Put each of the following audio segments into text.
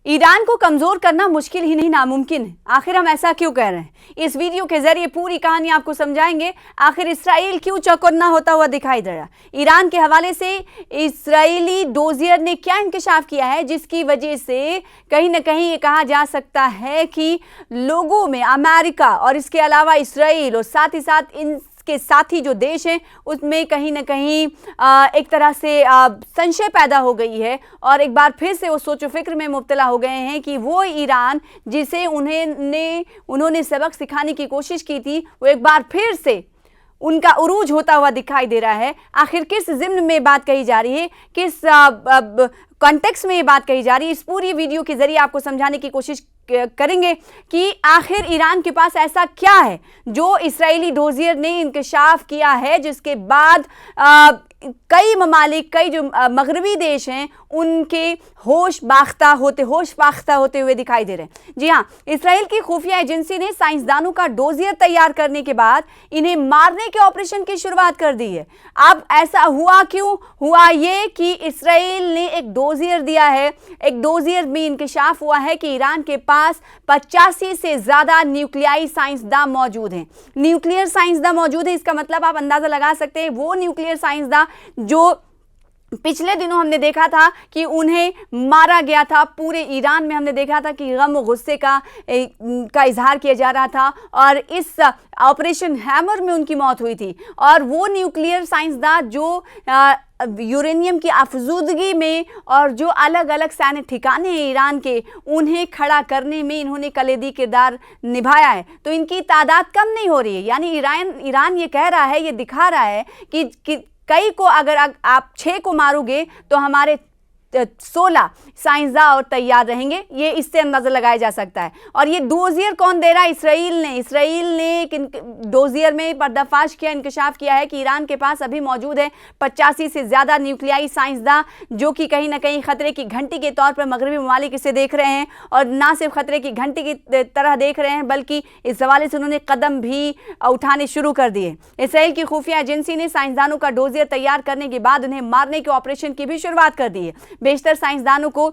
Iran को कमजोर करना मुश्किल ही नहीं नामुमकिन है। आखिर हम ऐसा क्यों कह रहे हैं? इस वीडियो के जरिए पूरी कहानी आपको समझाएंगे। आखिर इसराइल क्यों चौकन्ना होता हुआ दिखाई दे रहा? ईरान के हवाले से इसराइली डोजियर ने क्या इंकशाफ किया है जिसकी वजह से कहीं ना कहीं ये कहा जा सकता है कि लोगों में अमेरिका और इसके अलावा इसराइल और साथ ही साथ इन के साथी जो देश हैं उसमें कहीं ना कहीं एक तरह से संशय पैदा हो गई है और एक बार फिर से वो सोचो फिक्र में मुब्तला हो गए हैं कि वो ईरान जिसे उन्होंने सबक सिखाने की कोशिश की थी वो एक बार फिर से उनका उरूज होता हुआ दिखाई दे रहा है। आखिर किस ज़िम्न में बात कही जा रही है, किस कॉन्टेक्स्ट में ये बात कही जा रही है, इस पूरी वीडियो के जरिए आपको समझाने की कोशिश करेंगे कि आखिर ईरान के पास ऐसा क्या है जो इसराइली डोजियर ने इंकशाफ किया है जिसके बाद कई ममालिक, कई जो मगरबी देश हैं उनके होश बाख्ता होते हुए दिखाई दे रहे हैं। जी हाँ, इसराइल की खुफिया एजेंसी ने साइंसदानों का डोजियर तैयार करने के बाद इन्हें मारने के ऑपरेशन की शुरुआत कर दी है। अब ऐसा हुआ क्यों? हुआ ये कि इसराइल ने एक डोजियर दिया है। एक डोजियर में इंकशाफ हुआ है कि ईरान के पास 85 से ज़्यादा न्यूक्लियाई साइंसदान मौजूद हैं। न्यूक्लियर साइंसदान मौजूद है, इसका मतलब आप अंदाज़ा लगा सकते हैं वो न्यूक्लियर साइंसदान जो पिछले दिनों हमने देखा था कि उन्हें मारा गया था। पूरे ईरान में हमने देखा था कि गम और गुस्से का इजहार किया जा रहा था और इस ऑपरेशन हैमर में उनकी मौत हुई थी। और वो न्यूक्लियर साइंसदान जो यूरेनियम की अफजूदगी में और जो अलग अलग सैन्य ठिकाने हैं ईरान के, उन्हें खड़ा करने में इन्होंने कलीदी किरदार निभाया है। तो इनकी तादाद कम नहीं हो रही है। यानी ईरान ये कह रहा है, ये दिखा रहा है कि कई को अगर आप 6 को मारोगे तो हमारे 16 साइंसदान और तैयार रहेंगे। ये इससे अंदाज़ा लगाया जा सकता है। और ये डोजियर कौन दे रहा है? इसराइल ने एक डोजियर में पर्दाफाश किया, इंकशाफ किया है कि ईरान के पास अभी मौजूद है 85 से ज़्यादा न्यूक्लियाई साइंसदान जो कि कहीं ना कहीं ख़तरे की घंटी के तौर पर मगरबी ममालिक इसे देख रहे हैं। और ना सिर्फ ख़तरे की घंटी की तरह देख रहे हैं बल्कि इस हवाले से उन्होंने कदम भी उठाने शुरू कर दिए। इसराइल की खुफिया एजेंसी ने साइंसदानों का डोजियर तैयार करने के बाद उन्हें मारने के ऑपरेशन की भी शुरुआत कर दी है। बेशतर साइंसदानों को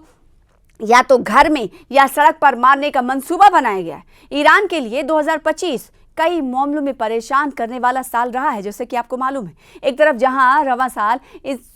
या तो घर में या सड़क पर मारने का मंसूबा बनाया गया है। ईरान के लिए 2025 कई मामलों में परेशान करने वाला साल रहा है, जैसे कि आपको मालूम है। एक तरफ जहां रवां साल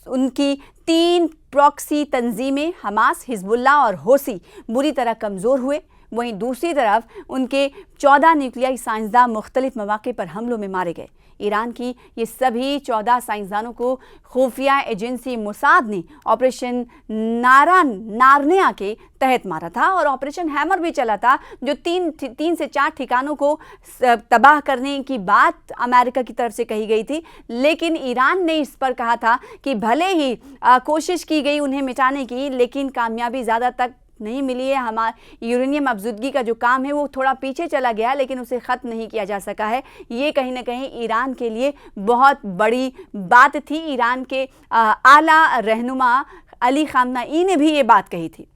उनकी 3 प्रॉक्सी तंजीमें हमास, हिजबुल्लाह और होसी बुरी तरह कमज़ोर हुए, वहीं दूसरी तरफ उनके 14 न्यूक्लियाई साइंसदान मुख्तलिफ मौके पर हमलों में मारे गए। ईरान की ये सभी 14 साइंसदानों को खुफिया एजेंसी मोसाद ने ऑपरेशन नारनिया के तहत मारा था और ऑपरेशन हैमर भी चला था जो 3 से 4 ठिकानों को तबाह करने की बात अमेरिका की तरफ से कही गई थी। लेकिन ईरान ने इस पर कहा था कि भले ही कोशिश की गई उन्हें मिटाने की, लेकिन कामयाबी ज़्यादा तक नहीं मिली है। हमारा यूरेनियम अफजूदगी का जो काम है वो थोड़ा पीछे चला गया, लेकिन उसे ख़त्म नहीं किया जा सका है। ये कहीं ना कहीं ईरान के लिए बहुत बड़ी बात थी। ईरान के आला रहनुमा अली खामनेई ने भी ये बात कही थी।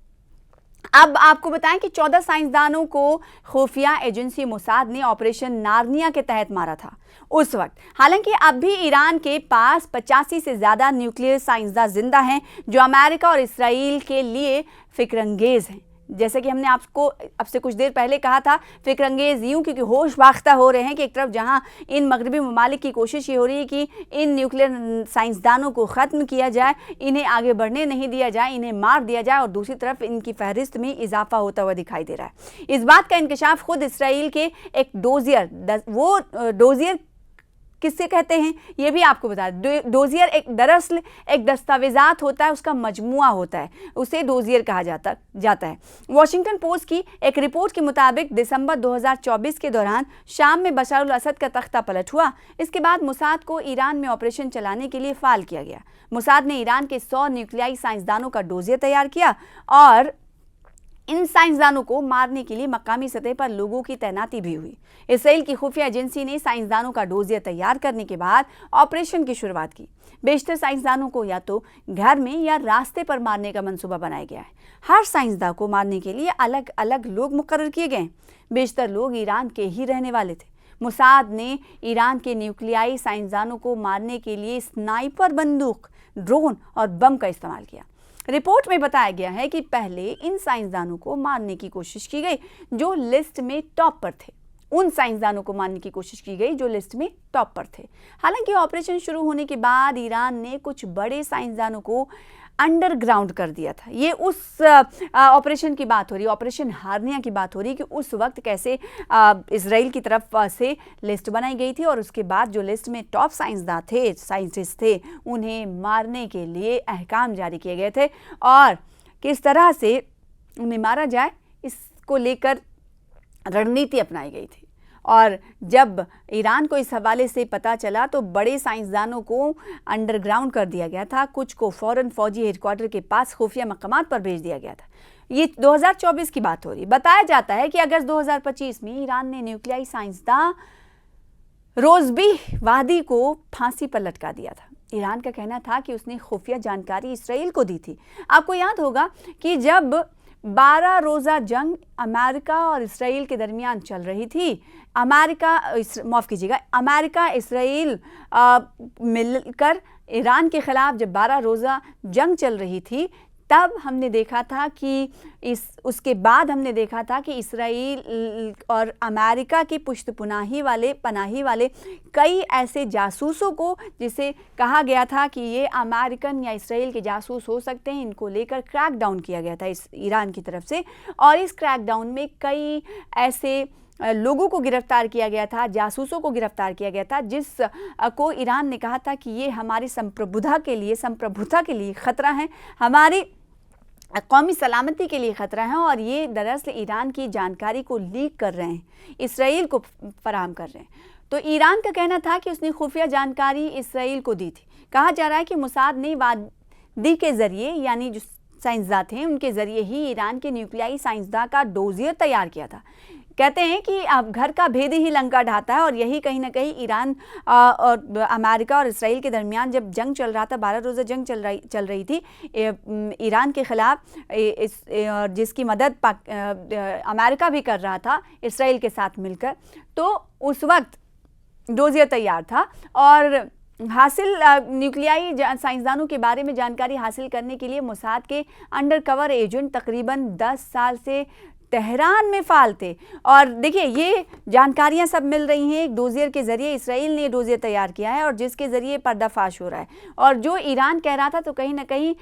अब आपको बताएं कि 14 साइंसदानों को खुफिया एजेंसी मोसाद ने ऑपरेशन नारनिया के तहत मारा था उस वक्त। हालांकि अब भी ईरान के पास 85 से ज़्यादा न्यूक्लियर साइंसदान जिंदा हैं जो अमेरिका और इसराइल के लिए फिक्रंगेज हैं। जैसे कि हमने आपसे कुछ देर पहले कहा था, फिक्रंगेज यूं क्योंकि होश बाख्ता हो रहे हैं कि एक तरफ जहां इन मगरबी ममालिक की कोशिश ये हो रही है कि इन न्यूक्लियर साइंसदानों को ख़त्म किया जाए, इन्हें आगे बढ़ने नहीं दिया जाए, इन्हें मार दिया जाए, और दूसरी तरफ इनकी फहरिस्त में इजाफा होता हुआ दिखाई दे रहा है। इस बात का इंकशाफ खुद इसराइल के एक डोजियर किससे कहते हैं ये भी आपको बता दें। डोजियर दरअसल एक दस्तावेज़ात होता है, उसका मजमुआ होता है, उसे डोजियर कहा जाता है। वॉशिंगटन पोस्ट की एक रिपोर्ट के मुताबिक दिसंबर 2024 के दौरान शाम में बशर अल असद का तख्ता पलट हुआ। इसके बाद मोसाद को ईरान में ऑपरेशन चलाने के लिए फ़ाल किया गया। मोसाद ने ईरान के 100 न्यूक्लियाई साइंसदानों का डोजियर तैयार किया और इन साइंसदानों को मारने के लिए मकामी सतह पर लोगों की तैनाती भी हुई। इसराइल की खुफिया एजेंसी ने साइंसदानों का डोजियर तैयार करने के बाद ऑपरेशन की शुरुआत की। बेशतर साइंसदानों को या तो घर में या रास्ते पर मारने का मंसूबा बनाया गया है। हर साइंसदान को मारने के लिए अलग अलग लोग मुकर्रर किए गए। बेशतर लोग ईरान के ही रहने वाले थे। मोसाद ने ईरान के न्यूक्लियाई साइंसदानों को मारने के लिए स्नाइपर बंदूक, ड्रोन और बम का इस्तेमाल किया। रिपोर्ट में बताया गया है कि पहले इन साइंसदानों को मारने की कोशिश की गई जो लिस्ट में टॉप पर थे। उन साइंसदानों को मारने की कोशिश की गई जो लिस्ट में टॉप पर थे। हालांकि ऑपरेशन शुरू होने के बाद ईरान ने कुछ बड़े साइंसदानों को अंडरग्राउंड कर दिया था। ये उस ऑपरेशन की बात हो रही है, ऑपरेशन हार्निया की बात हो रही है कि उस वक्त कैसे इजराइल की तरफ से लिस्ट बनाई गई थी और उसके बाद जो लिस्ट में टॉप साइंटिस्ट थे उन्हें मारने के लिए अहकाम जारी किए गए थे और किस तरह से उन्हें मारा जाए इसको लेकर रणनीति अपनाई गई थी। और जब ईरान को इस हवाले से पता चला तो बड़े साइंसदानों को अंडरग्राउंड कर दिया गया था, कुछ को फौरन फौजी हेडक्वार्टर के पास खुफिया मकामात पर भेज दिया गया था। ये 2024 की बात हो रही। बताया जाता है कि अगस्त 2025 में ईरान ने न्यूक्लियाई साइंसदान रोज़बी वादी को फांसी पर लटका दिया था। ईरान का कहना था कि उसने खुफिया जानकारी इसराइल को दी थी। आपको याद होगा कि जब 12 रोज़ा जंग अमेरिका और इसराइल के दरमियान चल रही थी, अमेरिका इसराइल मिलकर ईरान के ख़िलाफ़ जब 12 रोज़ा जंग चल रही थी, तब हमने देखा था कि उसके बाद हमने देखा था कि इसराइल और अमेरिका की पनाही वाले कई ऐसे जासूसों को, जिसे कहा गया था कि ये अमेरिकन या इसराइल के जासूस हो सकते हैं, इनको लेकर क्रैकडाउन किया गया था इस ईरान की तरफ से। और इस क्रैकडाउन में कई ऐसे लोगों को गिरफ्तार किया गया था, जासूसों को गिरफ्तार किया गया था, जिस को ईरान ने कहा था कि ये हमारी संप्रभुता के लिए ख़तरा है, हमारी कौमी सलामती के लिए ख़तरा है और ये दरअसल ईरान की जानकारी को लीक कर रहे हैं, इसराइल को फराहम कर रहे हैं। तो ईरान का कहना था कि उसने खुफिया जानकारी इसराइल को दी थी। कहा जा रहा है कि मोसाद ने वादी के ज़रिए, यानी जो साइंसदान थे उनके ज़रिए ही ईरान के न्यूक्लियाई साइंसदान का डोजियर तैयार किया था। कहते हैं कि अब घर का भेद ही लंका ढाता है और यही कहीं ना कहीं ईरान और अमेरिका और इसराइल के दरमियान जब जंग चल रहा था, 12 रोज़ा जंग चल रही थी ईरान के ख़िलाफ़, जिसकी मदद अमेरिका भी कर रहा था इसराइल के साथ मिलकर, तो उस वक्त डोजियर तैयार था और न्यूक्लियाई साइंसदानों के बारे में जानकारी हासिल करने के लिए मोसाद के अंडरकवर एजेंट तकरीबन 10 साल से तेहरान में फ़ाल थे। और देखिए ये जानकारियां सब मिल रही हैं एक डोजियर के ज़रिए। इसराइल ने डोजियर तैयार किया है और जिसके ज़रिए पर्दाफाश हो रहा है, और जो ईरान कह रहा था तो कहीं ना कहीं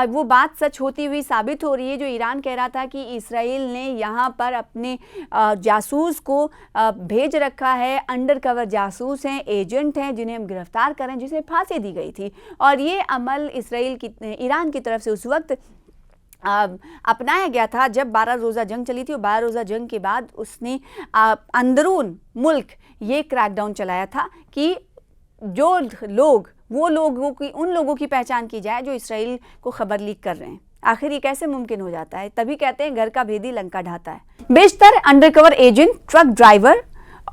वो बात सच होती हुई साबित हो रही है। जो ईरान कह रहा था कि इसराइल ने यहाँ पर अपने जासूस को भेज रखा है, अंडरकवर जासूस हैं, एजेंट हैं, जिन्हें हम गिरफ्तार करें, जिसे फांसी दी गई थी। और ये अमल ईरान की तरफ से उस वक्त अपनाया गया था जब 12 रोज़ा जंग चली थी। और 12 रोज़ा जंग के बाद उसने अंदरून मुल्क ये क्रैकडाउन चलाया था कि उन लोगों की पहचान की जाए जो इसराइल को खबर लीक कर रहे हैं। आखिर ये कैसे मुमकिन हो जाता है? तभी कहते हैं घर का भेदी लंका ढाता है। बेशतर अंडरकवर एजेंट ट्रक ड्राइवर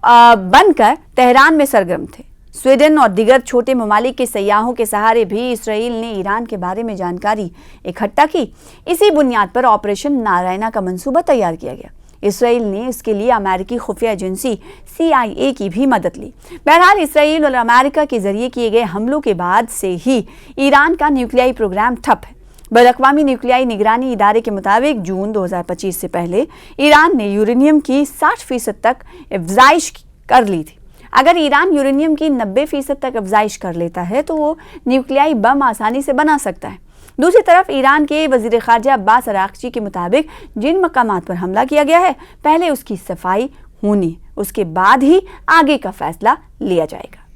बनकर तेहरान में सरगर्म थे। स्वीडन और दीगर छोटे ममालिक के सयाहों के सहारे भी इसराइल ने ईरान के बारे में जानकारी इकट्ठा की। इसी बुनियाद पर ऑपरेशन नारायणा का मंसूबा तैयार किया गया। इसराइल ने इसके लिए अमेरिकी खुफिया एजेंसी CIA की भी मदद ली। बहरहाल इसराइल और अमेरिका के जरिए किए गए हमलों के बाद से ही ईरान का न्यूक्लियाई प्रोग्राम ठप है। बैनुल-अक़वामी न्यूक्लियाई निगरानी इदारे के मुताबिक जून 2025 से पहले ईरान ने यूरेनियम की 60% तक अफ़ज़ाइश कर ली थी। अगर ईरान यूरेनियम की 90% तक अफ़ज़ाइश कर लेता है तो वो न्यूक्लियाई बम आसानी से बना सकता है। दूसरी तरफ ईरान के वज़ीर ख़ारजा अब्बास अराग़ची के मुताबिक जिन मकामात पर हमला किया गया है, पहले उसकी सफाई होनी, उसके बाद ही आगे का फैसला लिया जाएगा।